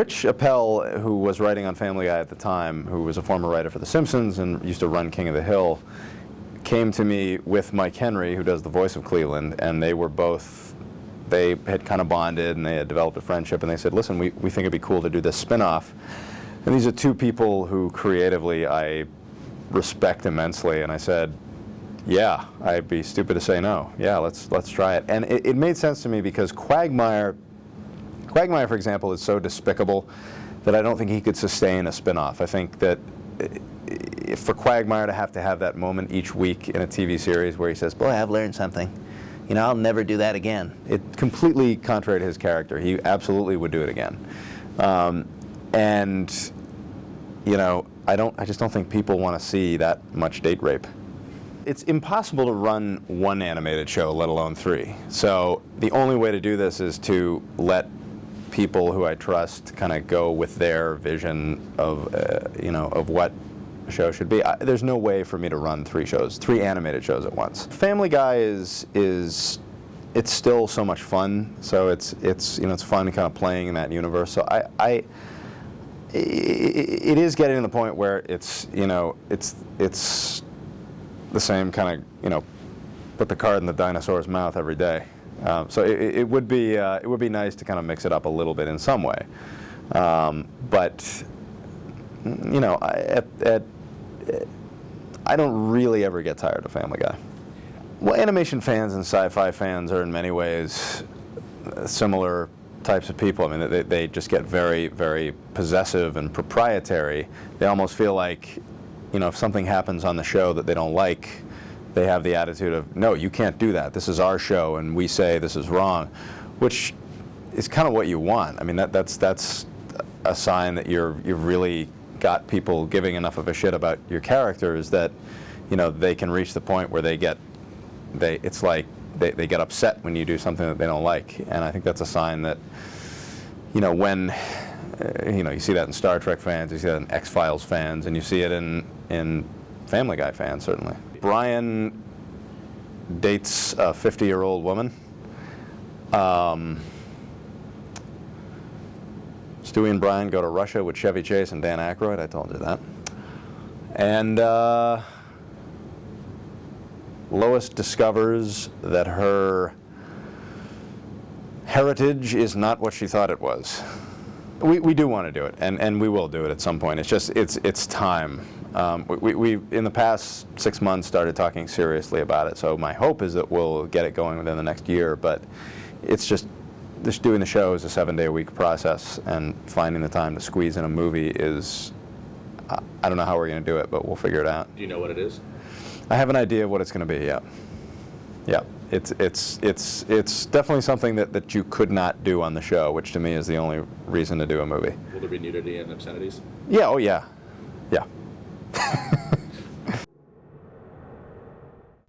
Rich Appel, who was writing on Family Guy at the time, who was a former writer for The Simpsons and used to run King of the Hill, came to me with Mike Henry, who does the voice of Cleveland, and they had kind of bonded and they had developed a friendship, and they said, listen, we think it'd be cool to do this spin-off. And these are two people who creatively I respect immensely, and I said, yeah, I'd be stupid to say no. Yeah, let's try it. And it made sense to me because Quagmire, for example, is so despicable that I don't think he could sustain a spin-off. I think that for Quagmire to have that moment each week in a TV series where he says, boy, I've learned something. You know, I'll never do that again. It completely contrary to his character. He absolutely would do it again. And, you know, I just don't think people want to see that much date rape. It's impossible to run one animated show, let alone three. So the only way to do this is to let people who I trust kind of go with their vision of, of what a show should be. There's no way for me to run three animated shows at once. Family Guy is it's still so much fun. So it's fun kind of playing in that universe. So it is getting to the point where it's the same kind of put the card in the dinosaur's mouth every day. So it would be nice to kind of mix it up a little bit in some way, but I don't really ever get tired of Family Guy. Well, animation fans and sci-fi fans are in many ways similar types of people. I mean, they just get very, very possessive and proprietary. They almost feel like, if something happens on the show that they don't like, they have the attitude of, no, you can't do that. This is our show, and we say this is wrong, which is kind of what you want. I mean, that's a sign that you've really got people giving enough of a shit about your characters that, they can reach the point where they get upset when you do something that they don't like. And I think that's a sign that, when you see that in Star Trek fans, you see that in X-Files fans, and you see it in Family Guy fans, certainly. Brian dates a 50-year-old woman. Stewie and Brian go to Russia with Chevy Chase and Dan Aykroyd, I told you that. And Lois discovers that her heritage is not what she thought it was. We do want to do it, and we will do it at some point. It's just, it's time. We in the past 6 months started talking seriously about it, so my hope is that we'll get it going within the next year, but it's just doing the show is a 7-day-a-week process, and finding the time to squeeze in a movie is, I don't know how we're going to do it, but we'll figure it out. Do you know what it is? I have an idea of what it's going to be, yeah. Yeah, it's definitely something that you could not do on the show, which to me is the only reason to do a movie. Will there be nudity and obscenities? Yeah, oh yeah. Yeah.